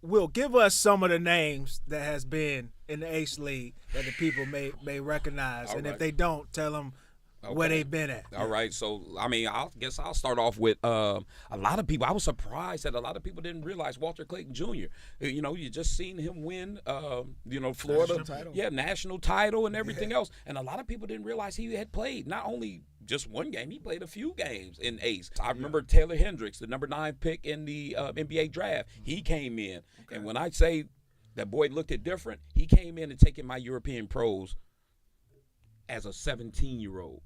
Will, give us some of the names that has been in the H League that the people may recognize, All and right. if they don't, tell them where they've been at. All right. So, I mean, I guess I'll start off with a lot of people. I was surprised that a lot of people didn't realize Walter Clayton Jr. You know, you just seen him win, Florida. National title. Yeah, national title and everything else. And a lot of people didn't realize he had played not only just one game, he played a few games in Ace. I remember Taylor Hendricks, the number 9 pick in the NBA draft. He came in. Okay. And when I say that boy looked it different, he came in and taking my European pros as a 17-year-old.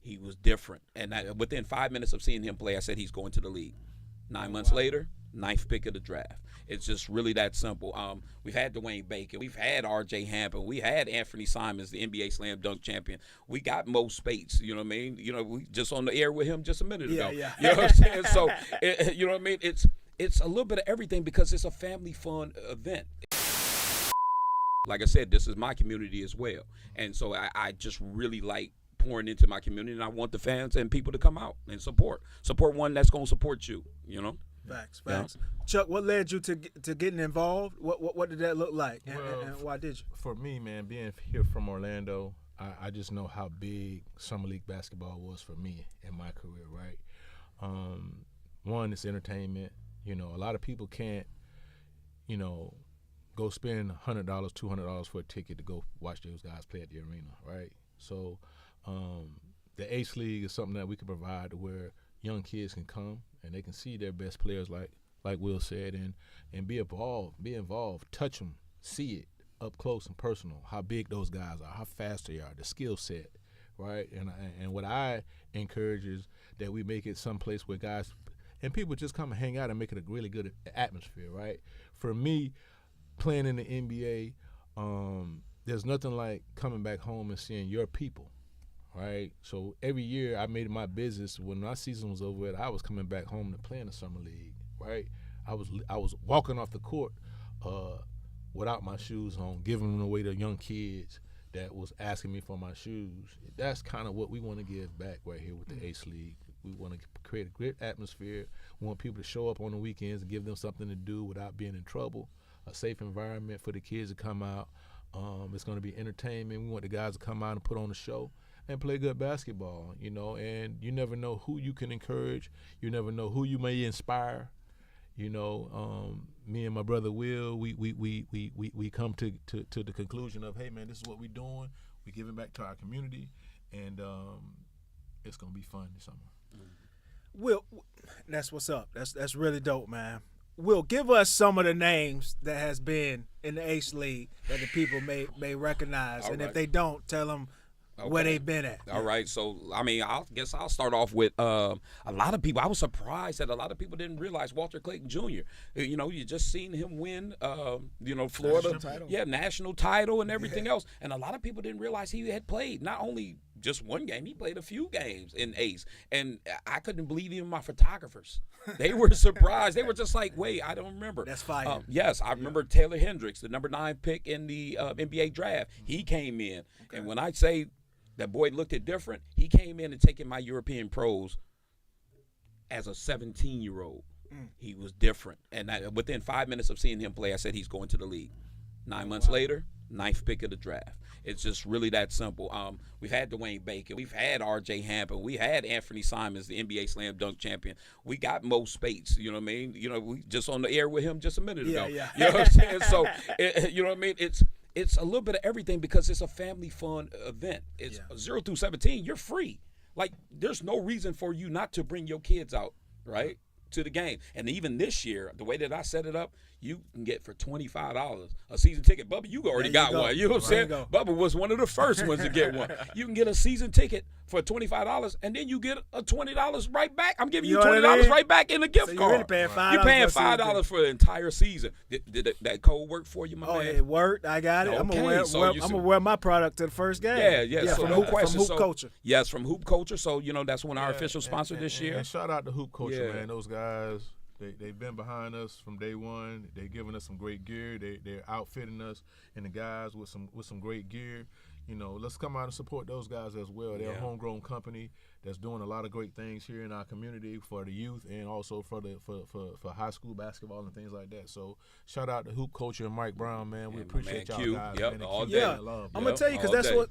He was different. And within 5 minutes of seeing him play, I said he's going to the league. 9 months later, 9th pick of the draft. It's just really that simple. We've had Dwayne Bacon. We've had R.J. Hampton. We had Anthony Simons, the NBA Slam Dunk champion. We got Mo Spates. You know what I mean? You know, we just on the air with him just a minute ago. Yeah. You know what I'm saying? So, you know what I mean? It's a little bit of everything because it's a family fun event. Like I said, this is my community as well. And so I just really like pouring into my community, and I want the fans and people to come out and support one that's going to support you, you know? Facts. Chuck, what led you to getting involved? What did that look like, and why did you? For me, man, being here from Orlando, I just know how big Summer League basketball was for me in my career, right? One, it's entertainment. You know, a lot of people can't, you know, go spend $100, $200 for a ticket to go watch those guys play at the arena, right? So the H League is something that we can provide to where young kids can come and they can see their best players, like Will said, and be involved, touch them, see it up close and personal, how big those guys are, how fast they are, the skill set, right? And what I encourage is that we make it someplace where guys and people just come and hang out and make it a really good atmosphere, right? For me, playing in the NBA, there's nothing like coming back home and seeing your people. Right, so every year I made it my business. When my season was over, I was coming back home to play in the summer league. Right, I was walking off the court without my shoes on, giving them away to young kids that was asking me for my shoes. That's kind of what we want to give back right here with the Ace League. We want to create a great atmosphere. We want people to show up on the weekends and give them something to do without being in trouble. A safe environment for the kids to come out. It's going to be entertainment. We want the guys to come out and put on a show and play good basketball, you know, and you never know who you can encourage. You never know who you may inspire. You know, me and my brother Will, we come to the conclusion of, hey, man, this is what we're doing. We're giving back to our community, and it's going to be fun this summer. Will, that's what's up. That's really dope, man. Will, give us some of the names that has been in the H League that the people may recognize, and if they don't, tell them where they've been at. All right. So, I mean, I guess I'll start off with a lot of people. I was surprised that a lot of people didn't realize Walter Clayton Jr. You know, you just seen him win, Florida. National title. Yeah, national title and everything else. And a lot of people didn't realize he had played not only just one game, he played a few games in Ace. And I couldn't believe even my photographers. They were surprised. They were just like, wait, I don't remember. That's fire. Yes, I remember Taylor Hendricks, the number 9 pick in the NBA draft. He came in. Okay. And when I say that boy looked it different, he came in and taking my European pros as a 17-year-old. He was different. And within 5 minutes of seeing him play, I said he's going to the league. 9 months later, 9th pick of the draft. It's just really that simple. We've had Dwayne Bacon. We've had R.J. Hampton. We had Anthony Simons, the NBA Slam Dunk champion. We got Mo Spates. You know what I mean? You know, we just on the air with him just a minute ago. Yeah. You know what I'm saying? So, you know what I mean? It's a little bit of everything because it's a family fun event. It's 0 through 17. You're free. Like, there's no reason for you not to bring your kids out, right, to the game. And even this year, the way that I set it up, you can get for $25 a season ticket. Bubba, you already got one. You know what I'm saying? Bubba was one of the first ones to get one. You can get a season ticket for $25, and then you get a $20 right back. I'm giving you $20 right back in a gift card. You're really paying $5. You're paying $5 for the entire season. Did that code work for you, my man? It worked. I got it. Okay, I'm gonna wear my product to the first game. Yeah. So from no Hoop, question. From Hoop Culture. Yes, from Hoop Culture. So that's one of our official sponsor this year. And shout out to Hoop Culture, man. Those guys, they've been behind us from day one. They're giving us some great gear. They're outfitting us and the guys with some great gear. let's come out and support those guys as well. They're a Yeah. homegrown company that's doing a lot of great things here in our community for the youth and also for high school basketball and things like that. So shout out to Hoop Culture and Mike Brown, man. We Yeah, my appreciate man y'all Q. guys. Yep, man, and all keep day. that love, I'm man. gonna tell you because all that's day. what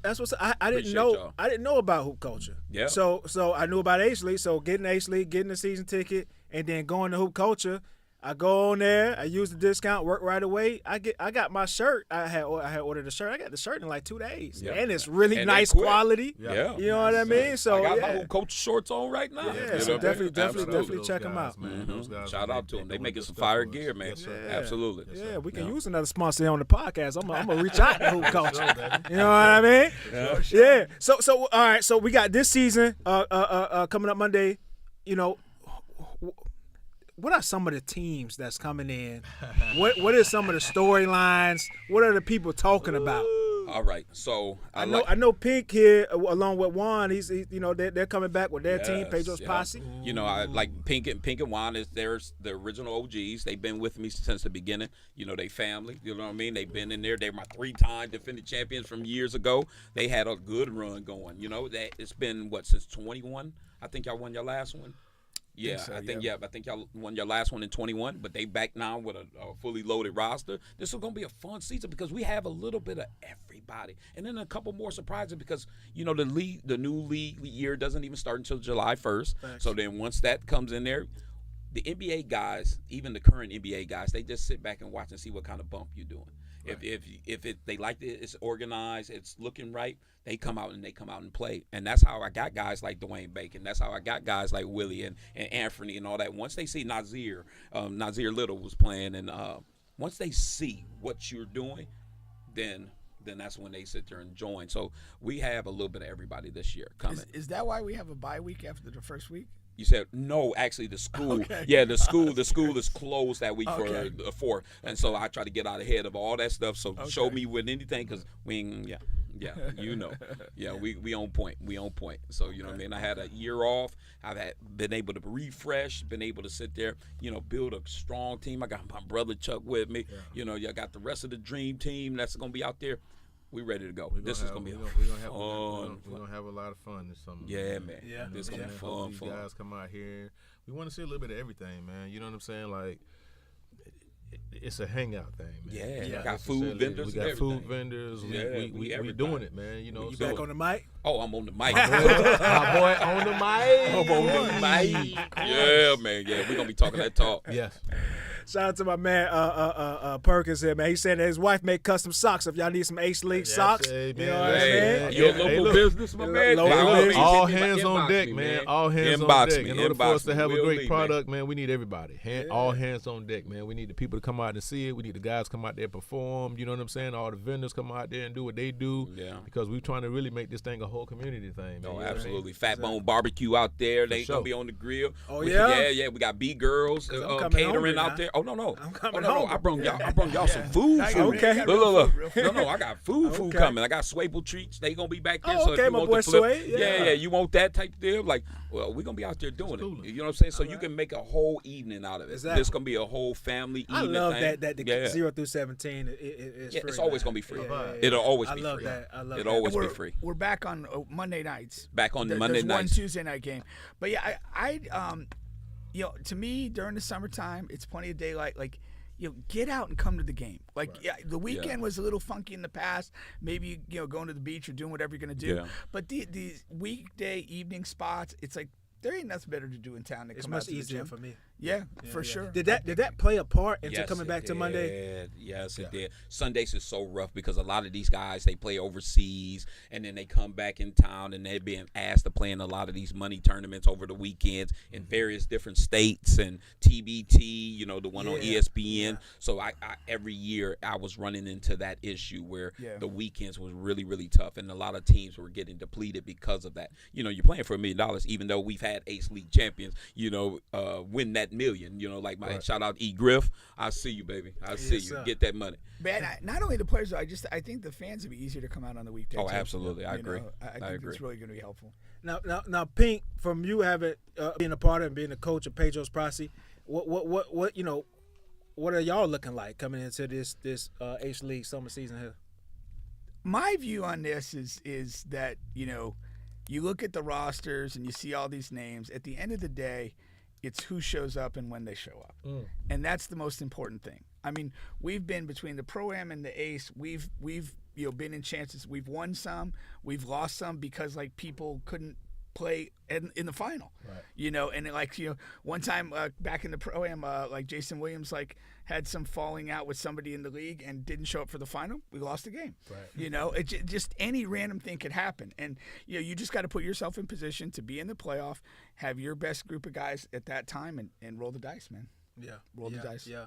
I didn't Appreciate know. y'all. I didn't know about hoop culture. Yeah. So I knew about Ace League. So getting Ace League, getting the season ticket, and then going to hoop culture. I go on there. I use the discount. Work right away. I got my shirt. I had ordered the shirt. I got the shirt in like 2 days, Yeah. and it's really And nice they quick. quality. Yeah. You know what I mean? So I got yeah. my whole coach shorts on right now. Yeah, You so know what I mean? definitely Absolutely. check 'em out. Man. Those guys, Shout man, out to them. They doing making good some stuff fire for us. gear, man. Yes, sir. Yeah. Absolutely. Yeah, we can Yeah. use another sponsor here on the podcast. I'm gonna reach out to hoop culture. Sure, baby. You know what I mean? Sure. Yeah. So all right. So we got this season coming up Monday. You know, what are some of the teams that's coming in? What is some of the storylines? What are the people talking about? All right. So I know Pink here along with Juan. He's they're coming back with their team, Pedro's posse. You know, I like Pink and Juan is there's the original OGs. They've been with me since the beginning. You know, they family. You know what I mean? They've been in there. They're my 3-time defending champions from years ago. They had a good run going. You know, that it's been since 21. I think y'all won your last one. Yeah, I think y'all won your last one in 21, but they back now with a fully loaded roster. This is gonna be a fun season because we have a little bit of everybody, and then a couple more surprises because the new league year doesn't even start until July 1st. Thanks. So then once that comes in there, the NBA guys, even the current NBA guys, they just sit back and watch and see what kind of bump you're doing. Right. If they like it, it's organized, it's looking right, they come out and play. And that's how I got guys like Dwayne Bacon. That's how I got guys like Willie and Anthony and all that. Once they see Nazir Little was playing, and once they see what you're doing, then that's when they sit there and join. So we have a little bit of everybody this year coming. Is that why we have a bye week after the first week? You said no. Actually, the school. Okay. Yeah, the school is closed that week Okay. for the 4th, and so I try to get out ahead of all that stuff. So show me with anything, because we ain't, we on point. We on point. So you know what I mean. I had a year off. I've been able to refresh, been able to sit there, build a strong team. I got my brother Chuck with me. Yeah. You got the rest of the dream team that's gonna be out there. We ready to go. This is gonna be we're gonna have a lot of fun this summer. Yeah, man. Yeah. This gonna be fun. These guys come out here. We want to see a little bit of everything, man. You know what I'm saying? Like, it's a hangout thing, man. Yeah, Yeah. we got food vendors. We got and food everything. vendors. Yeah, we everything. doing it, man. You You so- back on the mic? Oh, I'm on the mic. my boy on the mic. I'm on the mic. Yeah, man. Yeah, we're gonna be talking that talk. Yes. Shout out to my man Perkins here, man. He said that his wife made custom socks. If y'all need some Ace League socks, hey, you man. know what I Hey, mean? your Hey, local look. business, my man. Local By all business. means, All hit me, hands on inbox deck, me, man. All hands Inbox on deck. me, In order for inbox us to me. have a We'll great leave, product, man, we need everybody. All hands on deck, man. We need the people to come out and see it. We need the guys to come out there and perform. You know what I'm saying? All the vendors come out there and do what they do. Yeah. Because we're trying to really make this thing a whole community thing, man. Oh, You know what I mean? absolutely. Fat Bone Barbecue out there. They sure. gonna be on the grill. Oh, We- yeah? Yeah. We got B Girls I'm coming hungry catering now. out there. Oh no. I'm coming no. hungry. I brung y'all some food. I got food. Okay. Look. No. I got food Okay. coming. I got Swable treats. They gonna be back there. Oh, So okay, if you my want boy the flip, Sway, yeah. yeah. You want that type of deal? Like, well, we're gonna be out there doing Cool. it. You know what I'm saying? So you can make a whole evening out of it. Exactly. This gonna be a whole family I evening love thing. that the yeah. 0 through 17 is Yeah, free. it's always man. gonna be free. Yeah. It'll always I be love free. that. I love It'll that. always be we're, free. We're back on Monday nights. Back on There's Monday one nights. Tuesday night game. But yeah, I to me during the summertime, it's plenty of daylight. Like, get out and come to the game. Like, yeah, the weekend was a little funky in the past. Maybe going to the beach or doing whatever you're gonna do. Yeah. But these weekday evening spots, it's like there ain't nothing better to do in town than It's come out much to the easier gym. for me. Yeah, for Yeah. sure. Did that play a part into Yes, coming it back to Monday? did. Yes, it did. Sundays is so rough because a lot of these guys, they play overseas and then they come back in town and they're being asked to play in a lot of these money tournaments over the weekends in various different states and TBT, the one on Yeah. ESPN. So I every year I was running into that issue where Yeah. the weekends was really, really tough and a lot of teams were getting depleted because of that. You're playing for $1 million, even though we've had Ace League champions, win that million, like my shout out E. Griff. I see you, baby. I see you. sir. Get that money. Man, not only the players, though, I think the fans would be easier to come out on the weekday. Oh, too. absolutely. I agree. I think agree. it's really going to be helpful. Now, Pink, from you having being a part of and being a coach of Pedro's Posse, what are y'all looking like coming into this Ace League summer season here? my view on this is that, you know, you look at the rosters and you see all these names. At the end of the day, it's who shows up and when they show up. And that's the most important thing. I mean, we've been between the Pro-Am and the Ace, we've you know, been in chances. We've won some, we've lost some because like people couldn't play in the final, Right. you know, and like, you know, one time back in the Pro-Am, like Jason Williams like had some falling out with somebody in the league and didn't show up for the final. We lost the game. Right. You know, it just any random thing could happen, and you know, you just got to put yourself in position to be in the playoff, have your best group of guys at that time, and roll the dice, man. Yeah. Roll the dice. Yeah.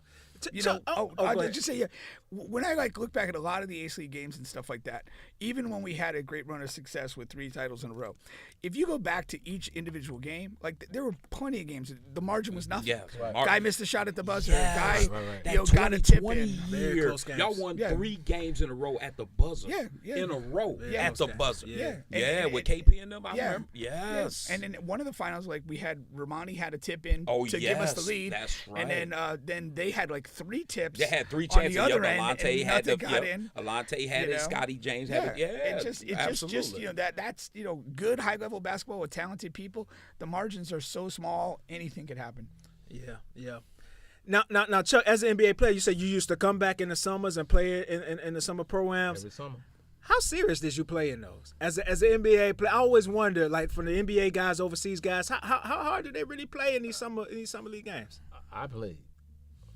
You know, go I'll ahead. just say, yeah, when I like look back at a lot of the Ace League games and stuff like that, even when we had a great run of success with 3 titles in a row, if you go back to each individual game, like there were plenty of games, the margin was nothing. Yeah, Guy missed a shot at the buzzer. Yes. Guy, Right. you know, got a tip 20 in. Very year, close games. y'all won Yeah. 3 games in a row at the buzzer. Yeah. In a row Very at close the games. buzzer. Yeah. And- with KP and them, I Yeah. remember. Yes. And in one of the finals, like we had Romani had a tip in Oh, to give us the yes, lead. that's right. And then they had like 3 tips. They had 3 on chances. the other Yep, end, Alante and had nothing the got in. Alante had you it. know? Scotty James had it. Yeah, it just absolutely. you know that's you know, good high level basketball with talented people. The margins are so small, anything could happen. Yeah. Now, Chuck, as an NBA player, you said you used to come back in the summers and play in the summer pro-ams. Every summer. How serious did you play in those? As an NBA player, I always wonder, like from the NBA guys, overseas guys, how hard do they really play in these summer league games? I played.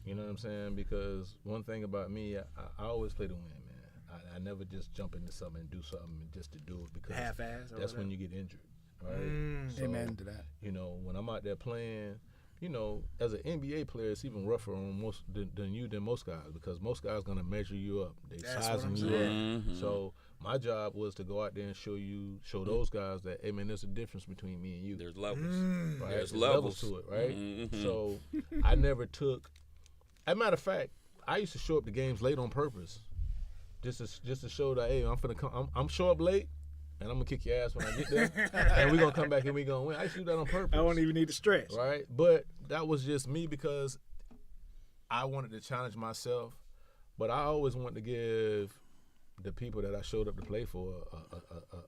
You know what I'm saying? Because one thing about me, I always play to win, man. I never just jump into something and do something just to do it because Half-ass or that's when whatever. you get injured, right? So, Amen to that. You know, when I'm out there playing, you know, as an NBA player, it's even rougher on than most guys because most guys gonna measure you up. They That's what sizing I'm you saying. up. So my job was to go out there and show those guys that, hey man, there's a difference between me and you. There's levels. Right? There's levels levels. to it, right? Mhm. So I never took. As a matter of fact, I used to show up to games late on purpose, just to show that hey, I'm finna come. I'm show up late, and I'm gonna kick your ass when I get there, and we gonna come back and we gonna win. I used to do that on purpose. I don't even need to stretch. Right, but that was just me because I wanted to challenge myself, but I always wanted to give the people that I showed up to play for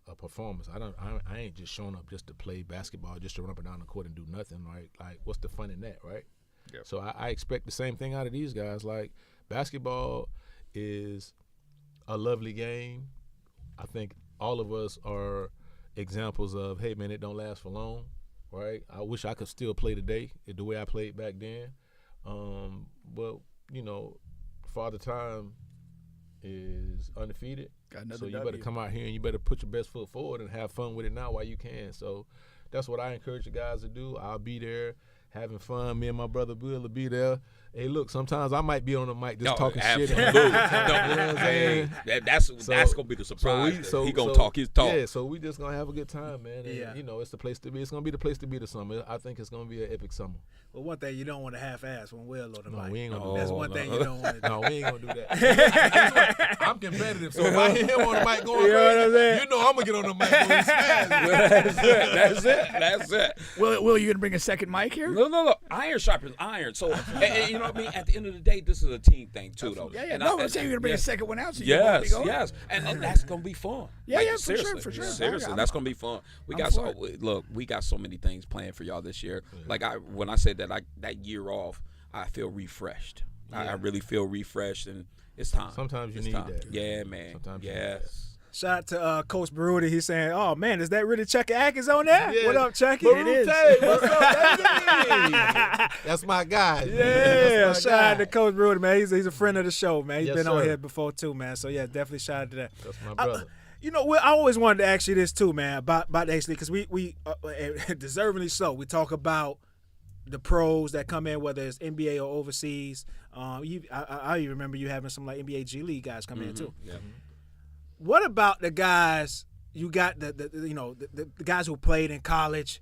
a performance. I ain't just showing up just to play basketball, just to run up and down the court and do nothing, right? Like, what's the fun in that, right? Yep. So I expect the same thing out of these guys. Like, basketball is a lovely game. I think all of us are examples of, hey, man, it don't last for long, right? I wish I could still play today the way I played back then. But, you know, Father Time is undefeated. Got another So you W. better come out here and you better put your best foot forward and have fun with it now while you can. So that's what I encourage you guys to do. I'll be there having fun. Me and my brother Bill will be there. Hey, look, sometimes I might be on the mic just talking shit. Absolutely. You know what I'm saying? That's So- gonna be the surprise. He gonna so- talk his talk. Yeah, so we just gonna have a good time, man. And, Yeah. you know, it's the place to be. It's gonna be the place to be this summer. I think it's gonna be an epic summer. Well, one thing you don't want to half-ass when Will on the No, mic. we ain't gonna do That's that. one thing you don't want to do. No, we ain't gonna do that. I'm competitive, so if I hear him on the mic going You know what I'm crazy, saying? you know I'm gonna get on the mic going smash. That's it. Will you gonna bring a second mic here? No. Iron sharpens iron. So, and you know what I mean? At the end of the day, this is a team thing, too, though. Yeah. And No, I'm saying you're gonna bring a yes. second one out. So you can both be Yes, going. yes, and that's gonna be fun. Yeah, yeah, for sure, seriously, for sure. Seriously, I'm- that's gonna be fun. We I'm got for look, we got so many things planned for y'all this year. Like when I said that, that year off, I feel refreshed. I really feel refreshed, and it's time. Sometimes you It's need time. that. Yeah, man. Sometimes you need that. Yes. Shout out to Coach Baruti. He's saying, "Oh man, is that really Chucky Atkins on there? Yeah. What up, Chucky?" Barute, what's up, baby? That's my guy. Yeah, That's my shout out guy. to Coach Baruti, man. He's a friend of the show, man. He's Yes, been on sir. here before too, man. So yeah, definitely shout out to that. That's my brother. You know, I always wanted to ask you this too, man, about the Ace League, because we deservingly so. We talk about the pros that come in, whether it's NBA or overseas. I even remember you having some like NBA G League guys come in too. Yeah. What about the guys? You got the guys who played in college,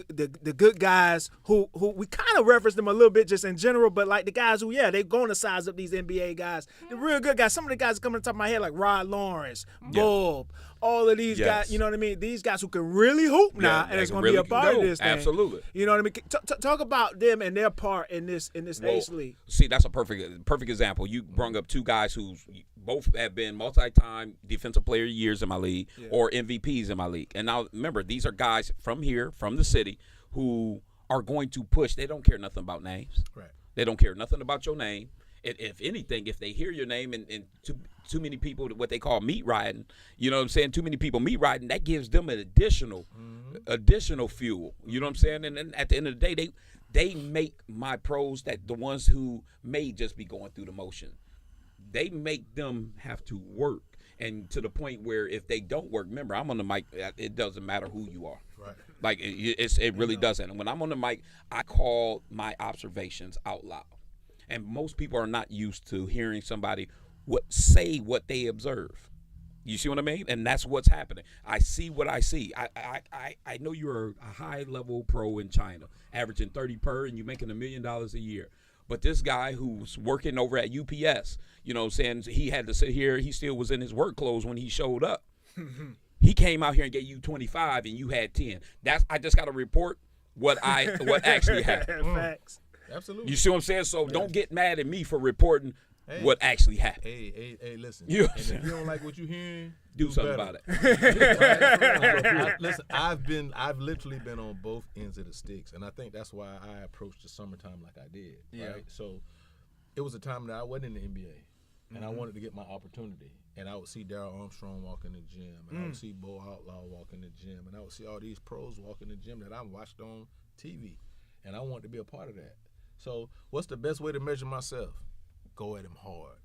the good guys who we kind of reference them a little bit just in general, but like the guys who they going to size up these NBA guys, the real good guys. Some of the guys coming to the top of my head like Rod Lawrence, Bulb, all of these guys. You know what I mean? These guys who can really hoop now, and they it's can going to be a really part go. of this thing. Absolutely. You know what I mean? Talk about them and their part in this Well, Ace League. See, that's a perfect example. You brung up two guys who's both have been multi-time defensive player of years in my league or MVPs in my league. And now remember, these are guys from here, from the city, who are going to push. They don't care nothing about names. Right. They don't care nothing about your name. If anything, if they hear your name and too many people, what they call meat riding, you know what I'm saying? Too many people meat riding, that gives them an additional fuel. You know what I'm saying? And then at the end of the day, they make my pros, that the ones who may just be going through the motion, they make them have to work. And to the point where if they don't work, remember, I'm on the mic, it doesn't matter who you are. Right. Like, it really doesn't. And when I'm on the mic, I call my observations out loud. And most people are not used to hearing somebody say what they observe. You see what I mean? And that's what's happening. I see what I see. I know you're a high-level pro in China, averaging 30 per, and you're making $1 million a year. But this guy who's working over at UPS, you know, saying he had to sit here, he still was in his work clothes when he showed up. He came out here and gave you 25, and you had 10. I just got to report what actually happened. Facts. Absolutely. You see what I'm saying? So don't get mad at me for reporting what actually happened. Hey, listen. You know and if you don't like what you're hearing, do something better. about it. Listen, I've literally been on both ends of the sticks, and I think that's why I approached the summertime like I did. Yeah. Right? So it was a time that I wasn't in the NBA, and I wanted to get my opportunity. And I would see Darryl Armstrong walk in the gym, and I would see Bo Outlaw walk in the gym, and I would see all these pros walk in the gym that I watched on TV, and I wanted to be a part of that. So what's the best way to measure myself? Go at him hard.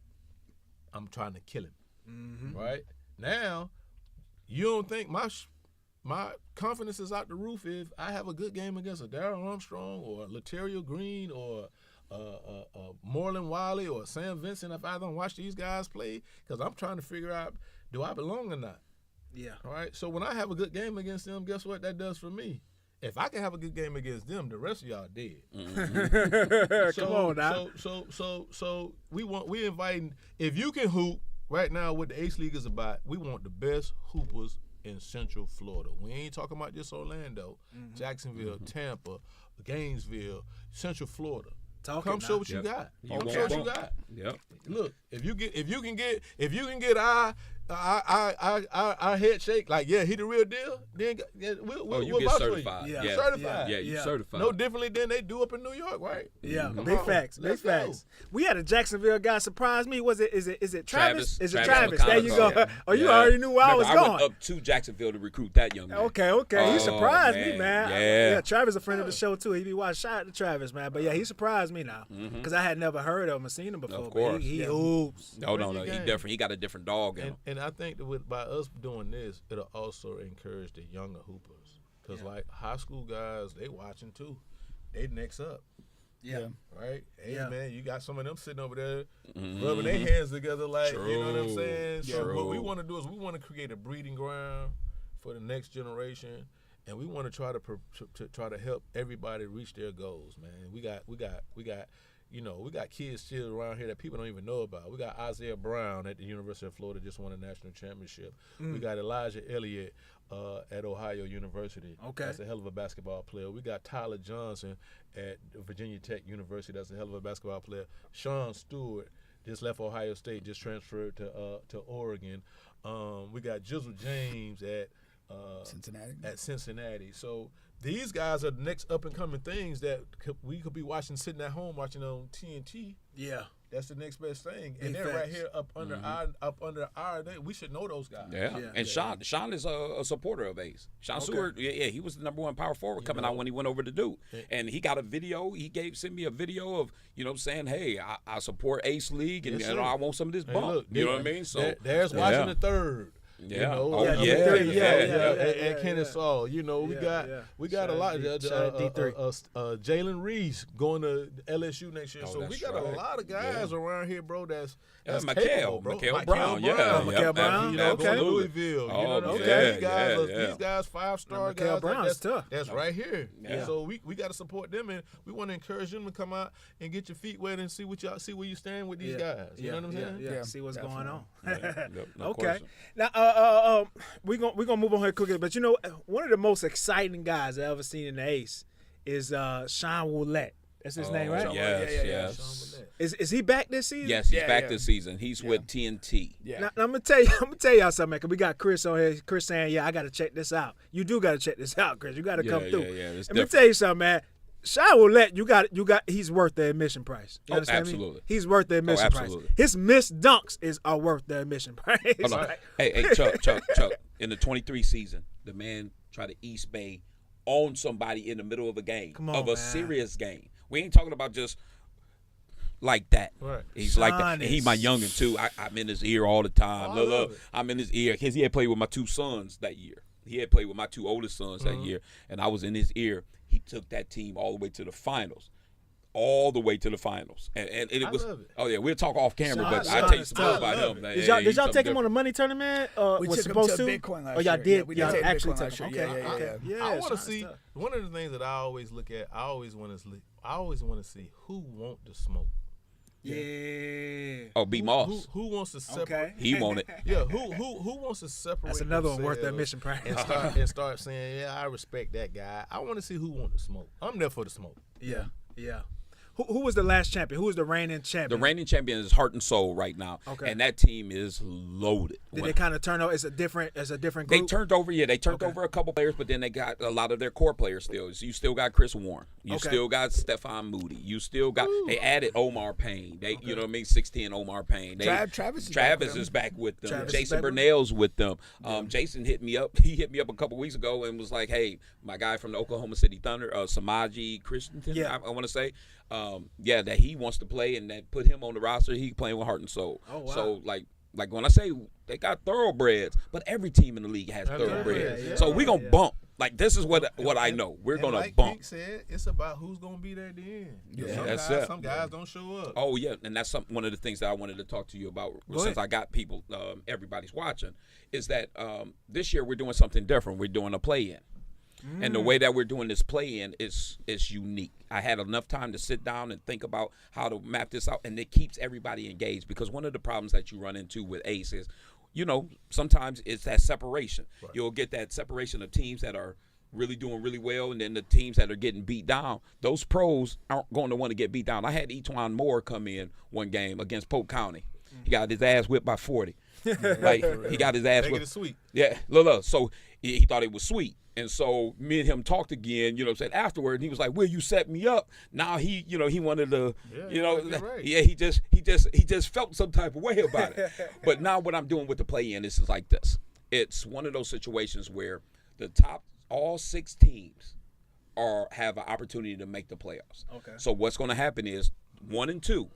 I'm trying to kill him. Right? Now, you don't think my confidence is out the roof if I have a good game against a Darryl Armstrong or a Laterio Green or Moreland Wiley or Sam Vincent if I don't watch these guys play, because I'm trying to figure out, do I belong or not? Yeah. All right? So when I have a good game against them, guess what that does for me? If I can have a good game against them, the rest of y'all dead. Come on now. So we inviting, if you can hoop right now, what the Ace League is about, we want the best hoopers in Central Florida. We ain't talking about just Orlando, Jacksonville, Tampa, Gainesville, Central Florida. Come show what you got. Come show what you got. Yep. Look, if you can get our head shake, like, yeah, he the real deal, then we'll you get certified. Yeah. Certified. Yeah, you certified. No differently than they do up in New York, right? Yeah, Come big on. facts. Let's Big facts. We had a Jacksonville guy surprise me. Is it Travis? Travis. Is it Travis Travis? There you go. McConnell. Oh, you Yeah. already knew where I was Remember, going. I went up to Jacksonville to recruit that young man. Okay. He Oh, surprised me, man. yeah. Travis a friend of the show too. He be watching. Shout out to Travis, man. But yeah, he surprised me now because I had never heard of him or seen him before. Of but course. he hoops. No. Bring your He game. different. He got a different dog in him. And I think that by us doing this, it'll also encourage the younger hoopers. Because, like, high school guys, they watching, too. They next up. Yeah. Right? Hey, Yeah. man, you got some of them sitting over there rubbing their hands together like, you know what I'm True. saying? So True. what we want to do is we want to create a breeding ground for the next generation, and we want to try to help everybody reach their goals, man. We got kids still around here that people don't even know about. We got Isaiah Brown at the University of Florida, just won a national championship. We got Elijah Elliott at Ohio University. Okay. That's a hell of a basketball player. We got Tyler Johnson at Virginia Tech University. That's a hell of a basketball player. Sean Stewart just left Ohio State, just transferred to Oregon. We got Jizzle James at Cincinnati. So these guys are the next up and coming things that we could be watching, sitting at home watching on TNT. Yeah. That's the next best thing, and Big they're right facts. here up under our. We should know those guys. Yeah. And Sean is a supporter of Ace. Sean Stewart, he was the number one power forward coming out when he went over to Duke. And he got a video. He sent me a video of, saying, hey, I support Ace League, and Yes, you know, I want some of this Hey, bump. look, you know what I mean? So there's watching the third. Yeah. You know, Oh, and Kenneth Saul. We got Shout a lot. out D3. Jalen Reese going to LSU next year. Oh, so we that's got a right. lot of guys around here, bro. That's Mikal capable, bro. Brown. Mikal Brown. Going Okay. to Louisville. Oh, You know what I'm yeah, saying? These guys, 5-star Mikal guys. Brown's tough. That's right here. Yeah. So we got to support them, and we want to encourage them to come out and get your feet wet and see where you stand with these guys. You know what I'm saying? Yeah. See what's going on. No Okay. question. Now, we're gonna move on here quickly, but one of the most exciting guys I ever seen in the Ace is Sean Woolette. That's his name, right? Yes. Is he back this season? Yes, he's back this season. He's with TNT. Yeah. Now, I'm gonna tell y'all something, man. Cause we got Chris on here. Chris saying, "Yeah, I gotta check this out." You do gotta check this out, Chris. You gotta come through. Let me tell you something, man. Shy will let you got. He's worth the admission price. You understand absolutely. me? He's worth the admission price. His missed dunks are worth the admission price. Hold on. Hey, Chuck. In the 23 season, the man tried to East Bay on somebody in the middle of a game, man. serious game. We ain't talking about just like that. Right. He's like that. And he's my youngin' too. I'm in his ear all the time. Look, I'm in his ear because he had played with my 2 sons that year. He had played with my 2 oldest sons that year, and I was in his ear. He took that team all the way to the finals. And it was. Oh yeah, we'll talk off camera, but I'll tell you some more about him. Did y'all take him on a money tournament? We was took supposed him to Bitcoin last y'all year. did? Yeah, we did y'all take actually Bitcoin took last him? year. Okay. Yeah. I want to see one of the things that I always look at. I always want to see who want the smoke. Yeah. Oh, B. Moss. Who wants to separate? Okay. He want it. Yeah. Who wants to separate? That's another one worth that themselves admission price. and start saying, yeah, I respect that guy. I want to see who want the smoke. I'm there for the smoke. Yeah. Who was the last champion? Who was the reigning champion? The reigning champion is Heart and Soul right now. Okay. And that team is loaded. Did they kind of turn over? It's a different group. They turned over over a couple players, but then they got a lot of their core players still. So you still got Chris Warren. You still got Stephon Moody. You still got they added Omar Payne. You know what I mean? 6'10" Omar Payne. Travis is back with them. Jason Burnell's with them. Jason hit me up. He hit me up a couple weeks ago and was like, "Hey, my guy from the Oklahoma City Thunder, Samaji Christensen, I want to say, that he wants to play and that put him on the roster. He playing with Heart and Soul. Oh, wow. So like when I say they got thoroughbreds, but every team in the league has thoroughbreds. So we're gonna bump. Like this is what I know. We're gonna like bump. Pete said, it's about who's gonna be there at the end. Yeah, Some guys don't show up. Oh yeah, and that's one of the things that I wanted to talk to you about since I got people. Everybody's watching. Is that this year we're doing something different. We're doing a play-in. And the way that we're doing this play-in is unique. I had enough time to sit down and think about how to map this out, and it keeps everybody engaged because one of the problems that you run into with ACE is, sometimes it's that separation. Right. You'll get that separation of teams that are really doing really well, and then the teams that are getting beat down. Those pros aren't going to want to get beat down. I had Etwan Moore come in one game against Polk County. He got his ass whipped by 40. He got his ass whipped. Sweet. Yeah, look. So he thought it was sweet. And so me and him talked again, said afterward, and he was like, "Will you set me up?" Now he wanted to, right. he just felt some type of way about it. But now what I'm doing with the play-in is like this. It's one of those situations where the top all 6 teams have an opportunity to make the playoffs. Okay. So what's going to happen is 1 and 2,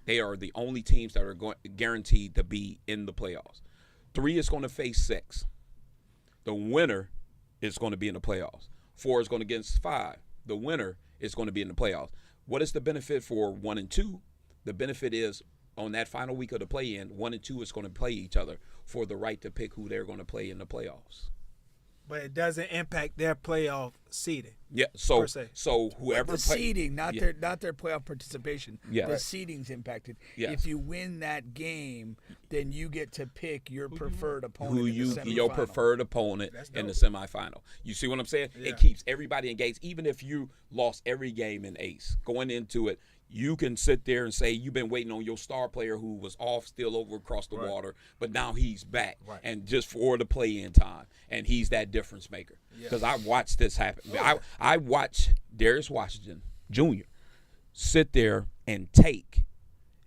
they are the only teams that are guaranteed to be in the playoffs. 3 is going to face 6. The winner is going to be in the playoffs. 4 is going to get against 5. The winner is going to be in the playoffs. What is the benefit for 1 and 2? The benefit is on that final week of the play-in, 1 and 2 is going to play each other for the right to pick who they're going to play in the playoffs. But it doesn't impact their playoff seeding. Yeah, so whoever the seeding, not their playoff participation. Yeah. The seeding's impacted. Yes. If you win that game, then you get to pick your preferred opponent. Your preferred opponent in the semifinal. You see what I'm saying? Yeah. It keeps everybody engaged. Even if you lost every game in ACE, going into it, you can sit there and say you've been waiting on your star player who was off still over across the water, but now he's back and just for the play-in time, and he's that difference maker. Because I watched this happen. I watched Darius Washington Jr. sit there and take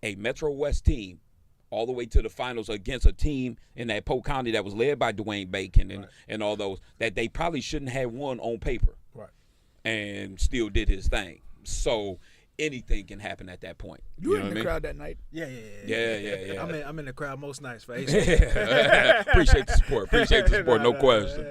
a Metro West team all the way to the finals against a team in that Polk County that was led by Dwayne Bacon and all those that they probably shouldn't have won on paper, and still did his thing. So anything can happen at that point. You were in the crowd that night. Yeah. I'm in the crowd most nights for Ace. Appreciate the support. No question.